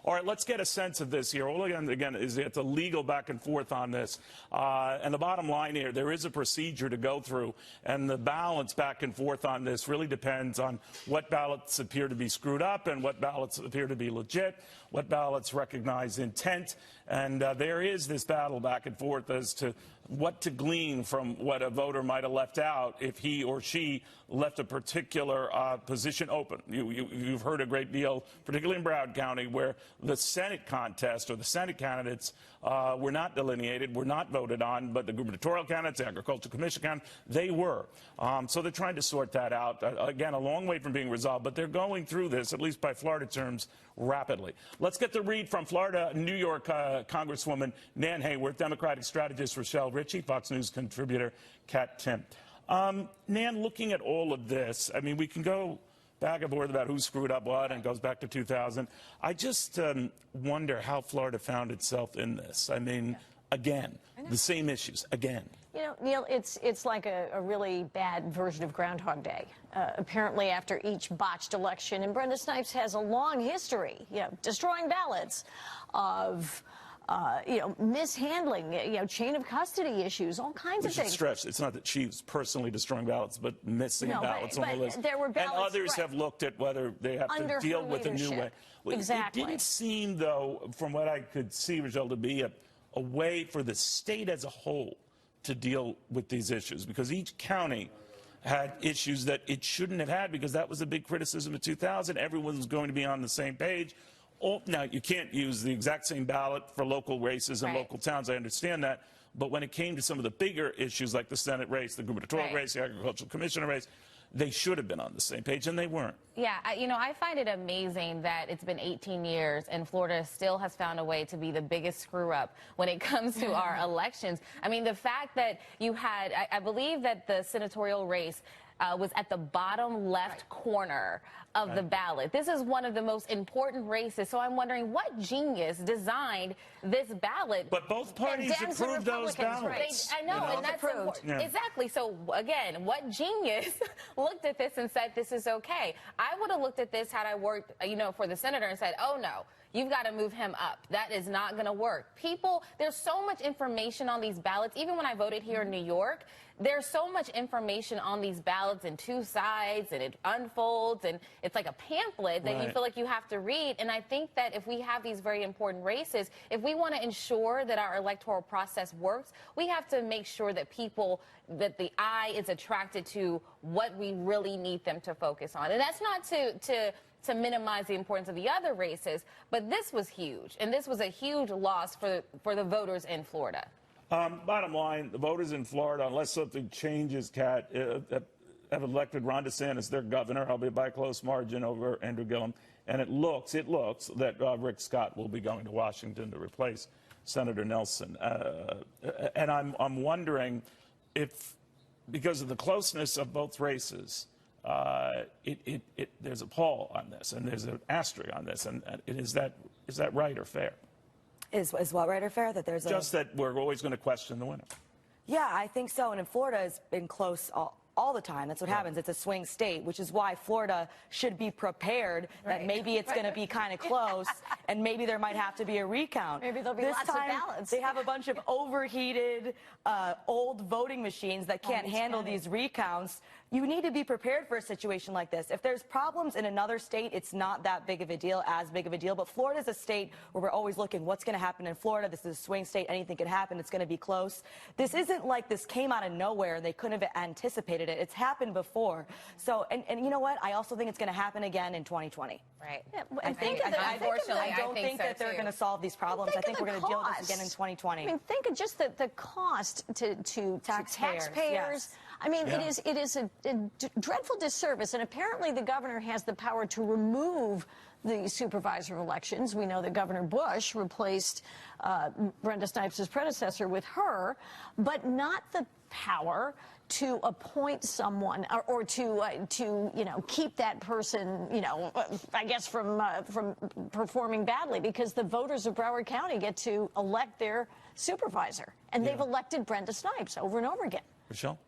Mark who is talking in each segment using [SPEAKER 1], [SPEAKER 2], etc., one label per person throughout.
[SPEAKER 1] All right, let's get a sense of this here. All again is it's a legal back and forth on this. And the bottom line here, there is a procedure to go through, and the balance back and forth on this really depends on what ballots appear to be screwed up and what ballots appear to be legit, what ballots recognize intent. And there is this battle back and forth as to what to glean from what a voter might have left out if he or she left a particular position open. You've heard a great deal, particularly in Broward County, where the Senate contest or the Senate candidates were not delineated, were not voted on, but the gubernatorial candidates, the agricultural commission candidates, they were. So they're trying to sort that out. Again, a long way from being resolved, but they're going through this, at least by Florida terms, rapidly. Let's get the read from Florida, New York Congresswoman Nan Hayworth, Democratic strategist Rochelle, Ritchie, Fox News contributor Kat Timpf. Nan, looking at all of this, I mean, we can go back and forth about who screwed up what, and it goes back to 2000. I just wonder how Florida found itself in this. I mean, again, the same issues, again.
[SPEAKER 2] You know, Neil, it's like a really bad version of Groundhog Day. Apparently, after each botched election, and Brenda Snipes has a long history, destroying ballots, of mishandling, chain of custody issues, all kinds of things.
[SPEAKER 1] Stress. It's not that she's personally destroying ballots, but missing ballots on the list.
[SPEAKER 2] There were ballots,
[SPEAKER 1] and others have looked at whether they have to deal with a new way.
[SPEAKER 2] Exactly.
[SPEAKER 1] It didn't seem, though, from what I could see, Rochelle, to be a way for the state as a whole to deal with these issues, because each county had issues that it shouldn't have had, because that was a big criticism of 2000. Everyone was going to be on the same page. Now, you can't use the exact same ballot for local races and local towns. I understand that. But when it came to some of the bigger issues like the Senate race, the gubernatorial race, the agricultural commissioner race, they should have been on the same page, and they weren't.
[SPEAKER 3] Yeah, I find it amazing that it's been 18 years and Florida still has found a way to be the biggest screw-up when it comes to our elections. I mean, the fact that you had, I believe that the senatorial race was at the bottom left corner of the ballot. This is one of the most important races, so I'm wondering what genius designed this ballot.
[SPEAKER 1] But both parties approved those ballots.
[SPEAKER 3] I know, and that's approved. Exactly. So, again, what genius looked at this and said this is okay? I would have looked at this had I worked, for the senator and said, oh, no. You've got to move him up. That is not going to work. People, there's so much information on these ballots. Even when I voted here in New York, there's so much information on these ballots in two sides, and it unfolds, and it's like a pamphlet that you feel like you have to read. And I think that if we have these very important races, if we want to ensure that our electoral process works, we have to make sure that that the eye is attracted to what we really need them to focus on. And that's not to minimize the importance of the other races, but this was huge, and this was a huge loss for the voters in Florida.
[SPEAKER 1] Bottom line, the voters in Florida, unless something changes, Kat, have elected Ron DeSantis their governor, albeit by a close margin over Andrew Gillum, and it looks that Rick Scott will be going to Washington to replace Senator Nelson. And I'm wondering if, because of the closeness of both races, there's a poll on this, and there's an asterisk on this, and is that right or fair?
[SPEAKER 4] Is what right or fair? That there's
[SPEAKER 1] just that we're always going to question the winner.
[SPEAKER 4] Yeah, I think so. And in Florida, it's been close all the time. That's what happens. It's a swing state, which is why Florida should be prepared that maybe it's going to be kind of close, and maybe there might have to be a recount.
[SPEAKER 2] Maybe there'll be
[SPEAKER 4] this
[SPEAKER 2] lots
[SPEAKER 4] time,
[SPEAKER 2] of ballots.
[SPEAKER 4] They have a bunch of overheated, old voting machines that can't handle these recounts. You need to be prepared for a situation like this. If there's problems in another state, it's not that big of a deal, but Florida's a state where we're always looking what's going to happen in Florida. This is a swing state. Anything could happen. It's going to be close. This isn't like this came out of nowhere and they couldn't have anticipated it. It's happened before. So, and you know what? I also think it's going to happen again in 2020.
[SPEAKER 3] Right.
[SPEAKER 2] Yeah,
[SPEAKER 4] I don't think that they're going to solve these problems. I think we're going to deal with this again in 2020.
[SPEAKER 2] I mean, think of just the cost to taxpayers.
[SPEAKER 4] Yes.
[SPEAKER 2] I mean, it is a dreadful disservice, and apparently the governor has the power to remove the supervisor of elections. We know that Governor Bush replaced Brenda Snipes' predecessor with her, but not the power to appoint someone or to keep that person, I guess from performing badly, because the voters of Broward County get to elect their supervisor, and they've elected Brenda Snipes over and over again.
[SPEAKER 1] Rochelle?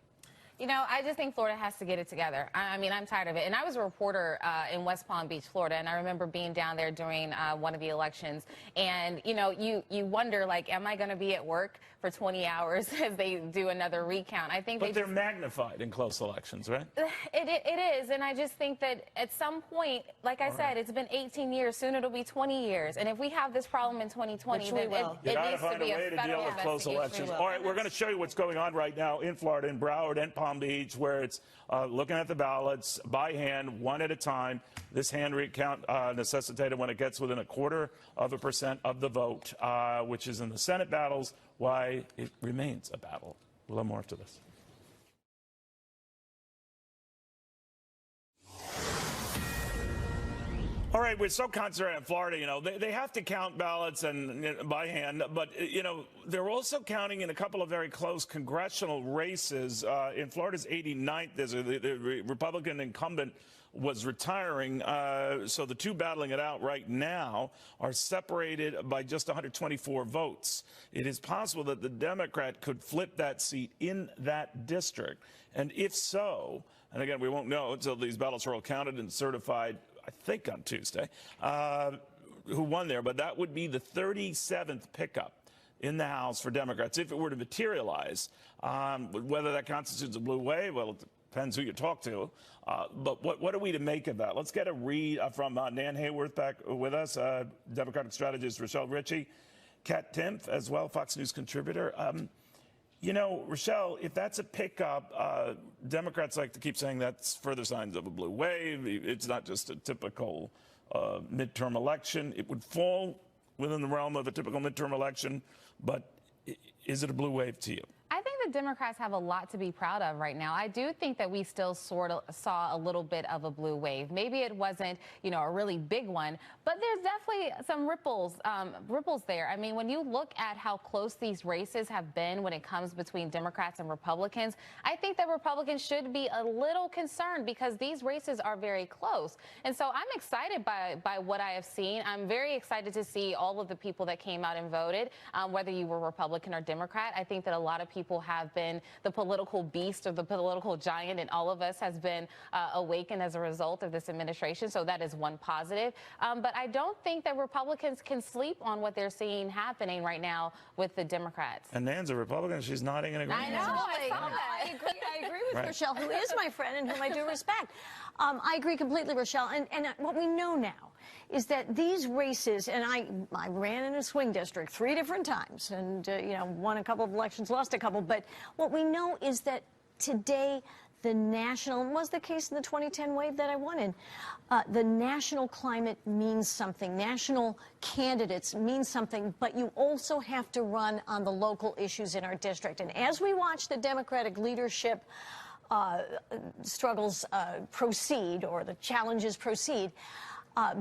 [SPEAKER 3] You know, I just think Florida has to get it together. I mean, I'm tired of it. And I was a reporter in West Palm Beach, Florida, and I remember being down there during one of the elections. And, you know, you wonder, like, am I going to be at work for 20 hours as they do another recount? I think
[SPEAKER 1] But they're magnified in close elections, right?
[SPEAKER 3] It is. And I just think that at some point, like I said, it's been 18 years. Soon it'll be 20 years. And if we have this problem in 2020, then it needs to be a federal investigation.
[SPEAKER 1] Close elections. All right, we're going to show you what's going on right now in Florida, in Broward and Palm Beach, where it's looking at the ballots by hand, one at a time. This hand recount necessitated when it gets within 0.25% of the vote, which is in the Senate battles, why it remains a battle. We'll have more after this. All right, we're so concentrated on Florida, you know, they have to count ballots and by hand, but, you know, they're also counting in a couple of very close congressional races. In Florida's 89th, the Republican incumbent was retiring, so the two battling it out right now are separated by just 124 votes. It is possible that the Democrat could flip that seat in that district, and if so, and again, we won't know until these ballots are all counted and certified, I think on Tuesday, who won there, but that would be the 37th pickup in the House for Democrats if it were to materialize. Whether that constitutes a blue wave, well, it depends who you talk to. But what are we to make of that? Let's get a read from Nan Hayworth back with us, Democratic strategist Rochelle Ritchie, Kat Timpf as well, Fox News contributor. You know, Rochelle, if that's a pickup, Democrats like to keep saying that's further signs of a blue wave. It's not just a typical midterm election. It would fall within the realm of a typical midterm election, but is it a blue wave to you?
[SPEAKER 3] I think the Democrats have a lot to be proud of right now. I do think that we still sort of saw a little bit of a blue wave. Maybe it wasn't, you know, a really big one, but there's definitely some ripples there. I mean, when you look at how close these races have been when it comes between Democrats and Republicans, I think that Republicans should be a little concerned because these races are very close. And so I'm excited by what I have seen. I'm very excited to see all of the people that came out and voted, whether you were Republican or Democrat. I think that a lot of people have been the political beast or the political giant, and all of us has been awakened as a result of this administration. So that is one positive. But I don't think that Republicans can sleep on what they're seeing happening right now with the Democrats.
[SPEAKER 1] And Nan's a Republican. She's nodding in agreement.
[SPEAKER 2] I know. I agree with Rochelle, who is my friend and whom I do respect. I agree completely, Rochelle. And what we know now is that these races, and I ran in a swing district 3 different times and, you know, won a couple of elections, lost a couple. But what we know is that today the national, and was the case in the 2010 wave that I won in, the national climate means something. National candidates mean something, but you also have to run on the local issues in our district. And as we watch the Democratic leadership struggles proceed, or the challenges proceed,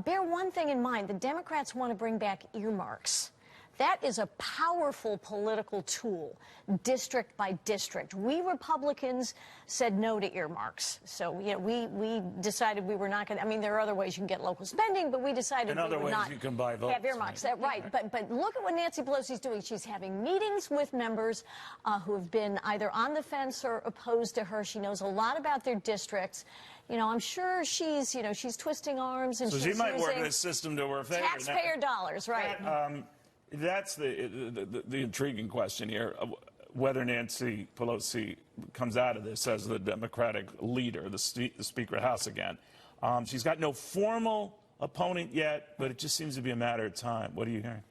[SPEAKER 2] bear one thing in mind. The Democrats want to bring back earmarks. That is a powerful political tool, district by district. We Republicans said no to earmarks. So, you know, we decided we were not going to, I mean, there are other ways you can get local spending, but we decided we would not
[SPEAKER 1] you can buy votes,
[SPEAKER 2] have earmarks. Right. But look at what Nancy Pelosi's doing. She's having meetings with members who have been either on the fence or opposed to her. She knows a lot about their districts. You know, I'm sure she's, you know, she's twisting arms and
[SPEAKER 1] so
[SPEAKER 2] she's
[SPEAKER 1] she might work
[SPEAKER 2] using
[SPEAKER 1] this system to her favor.
[SPEAKER 2] Taxpayer dollars, right?
[SPEAKER 1] That's the intriguing question here, whether Nancy Pelosi comes out of this as the Democratic leader, the Speaker of the House again. She's got no formal opponent yet, but it just seems to be a matter of time. What are you hearing?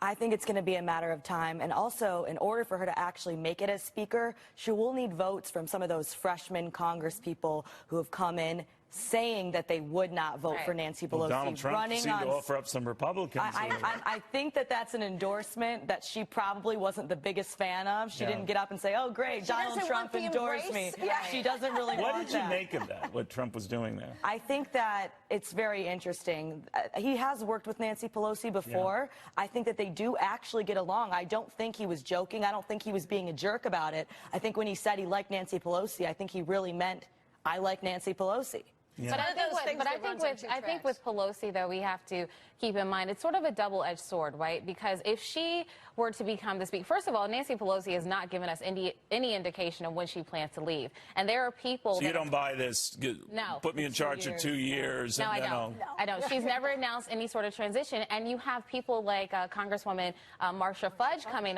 [SPEAKER 4] I think it's going to be a matter of time. And also, in order for her to actually make it as Speaker, she will need votes from some of those freshman Congress people who have come in saying that they would not vote for Nancy Pelosi.
[SPEAKER 1] Well, Donald Trump seemed to offer up some Republicans.
[SPEAKER 4] I think that that's an endorsement that she probably wasn't the biggest fan of. She didn't get up and say, oh, great, Donald Trump endorsed me. Yeah. She doesn't really want that.
[SPEAKER 1] What did you make of that, what Trump was doing there?
[SPEAKER 4] I think that it's very interesting. He has worked with Nancy Pelosi before. I think that they do actually get along. I don't think he was joking. I don't think he was being a jerk about it. I think when he said he liked Nancy Pelosi, I think he really meant, I like Nancy Pelosi.
[SPEAKER 3] But I think with Pelosi, though, we have to keep in mind it's sort of a double-edged sword, right? Because if she were to become the speaker, first of all, Nancy Pelosi has not given us any indication of when she plans to leave, and there are people.
[SPEAKER 1] So you don't buy this?
[SPEAKER 3] No.
[SPEAKER 1] Put me in charge for 2 years.
[SPEAKER 3] No,
[SPEAKER 1] and
[SPEAKER 3] I don't.
[SPEAKER 1] No.
[SPEAKER 3] I don't. She's never announced any sort of transition, and you have people like Congresswoman Marcia Fudge coming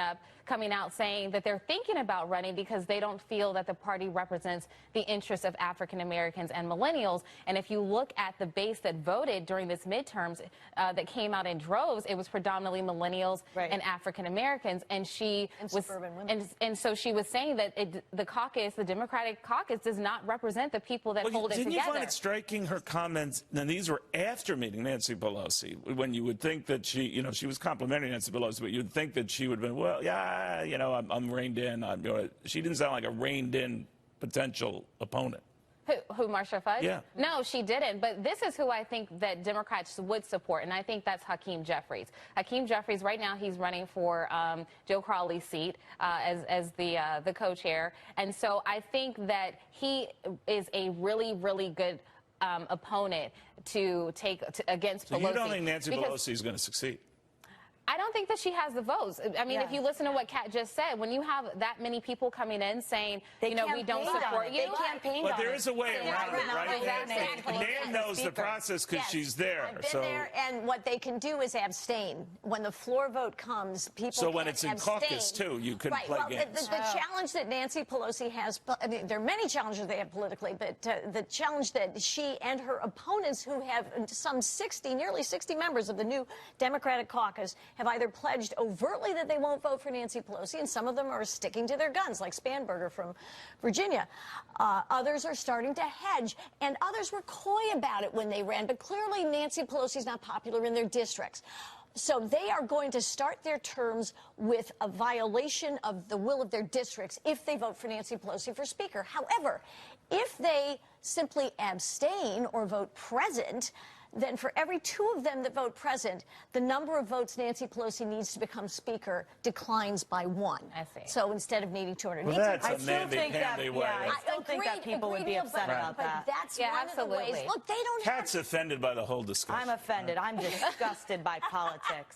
[SPEAKER 3] out saying that they're thinking about running because they don't feel that the party represents the interests of African Americans and millennials. And if you look at the base that voted during this midterms that came out in droves, it was predominantly millennials and African Americans. And she was, and so she was saying that the caucus, the Democratic caucus, does not represent the people that hold it together.
[SPEAKER 1] Didn't you find it striking her comments? And these were after meeting Nancy Pelosi, when you would think that she, you know, she was complimenting Nancy Pelosi, but you'd think that she would have been, well, yeah, you know, I'm reined in. She didn't sound like a reined-in potential opponent.
[SPEAKER 3] Who, Marcia Fudge?
[SPEAKER 1] Yeah.
[SPEAKER 3] No, she didn't. But this is who I think that Democrats would support, and I think that's Hakeem Jeffries. Hakeem Jeffries, right now, he's running for Joe Crowley's seat as the co-chair. And so I think that he is a really, really good opponent to take against Pelosi.
[SPEAKER 1] So you don't think Nancy Pelosi is going to succeed?
[SPEAKER 3] I don't think that she has the votes. I mean, if you listen to what Kat just said, when you have that many people coming in saying, you know, we don't support you.
[SPEAKER 4] They campaigned
[SPEAKER 1] But there is a way around it, right?
[SPEAKER 3] Exactly.
[SPEAKER 1] Nan knows the process because she's there.
[SPEAKER 2] I've been there, and what they can do is abstain. When the floor vote comes, people
[SPEAKER 1] So when it's in
[SPEAKER 2] abstain.
[SPEAKER 1] Caucus, too, you can play games.
[SPEAKER 2] The challenge that Nancy Pelosi has, I mean, there are many challenges they have politically, but the challenge that she and her opponents, who have some 60, nearly 60 members of the new Democratic caucus, have either pledged overtly that they won't vote for Nancy Pelosi, and some of them are sticking to their guns, like Spanberger from Virginia. Others are starting to hedge, and others were coy about it when they ran, but clearly Nancy Pelosi's not popular in their districts. So they are going to start their terms with a violation of the will of their districts if they vote for Nancy Pelosi for Speaker. However, if they simply abstain or vote present, then for every 2 of them that vote present, the number of votes Nancy Pelosi needs to become Speaker declines by 1.
[SPEAKER 3] I see.
[SPEAKER 2] So instead of needing 200,
[SPEAKER 1] well, that's a namby-pamby way.
[SPEAKER 4] I still think that people would be upset about that.
[SPEAKER 2] But that's one of the ways. Look, they don't have...
[SPEAKER 1] Kat's offended by the whole discussion.
[SPEAKER 4] I'm offended. I'm disgusted by politics.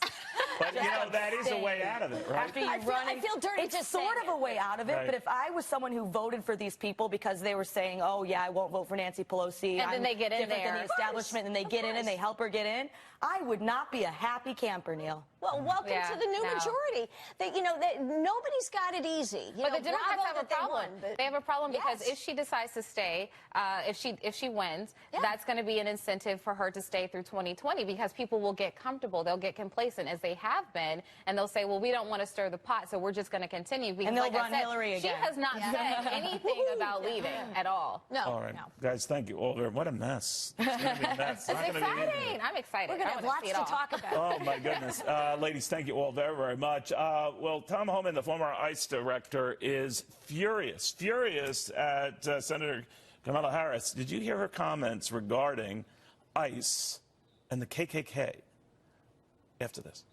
[SPEAKER 1] But, you know, that is a way out of it, right?
[SPEAKER 4] After
[SPEAKER 2] I feel dirty
[SPEAKER 4] it's
[SPEAKER 2] just
[SPEAKER 4] sort
[SPEAKER 2] saying
[SPEAKER 4] of a way out of it, but if I was someone who voted for these people because they were saying, oh, yeah, I won't vote for Nancy Pelosi,
[SPEAKER 3] and then they get in there,
[SPEAKER 4] than the establishment, and they get in and they help her get in, I would not be a happy camper, Neil.
[SPEAKER 2] Well, welcome to the new majority. You know, nobody's got it easy.
[SPEAKER 3] But the Democrats have a problem. They have a problem because if she decides to stay, if she wins, that's going to be an incentive for her to stay through 2020 because people will get comfortable. They'll get complacent, as they have been, and they'll say, well, we don't want to stir the pot, so we're just going to continue. Because,
[SPEAKER 4] and they'll
[SPEAKER 3] like
[SPEAKER 4] run Hillary again.
[SPEAKER 3] She has not said anything about leaving at all.
[SPEAKER 2] No.
[SPEAKER 1] All right. Guys, thank you all. What a mess. It's going to be a mess.
[SPEAKER 3] It's exciting. I'm excited.
[SPEAKER 2] We're going to have lots to talk about.
[SPEAKER 1] Oh, my goodness. Ladies, thank you all very, very much. Well, Tom Homan, the former ICE director, is furious at Senator Kamala Harris. Did you hear her comments regarding ICE and the KKK after this?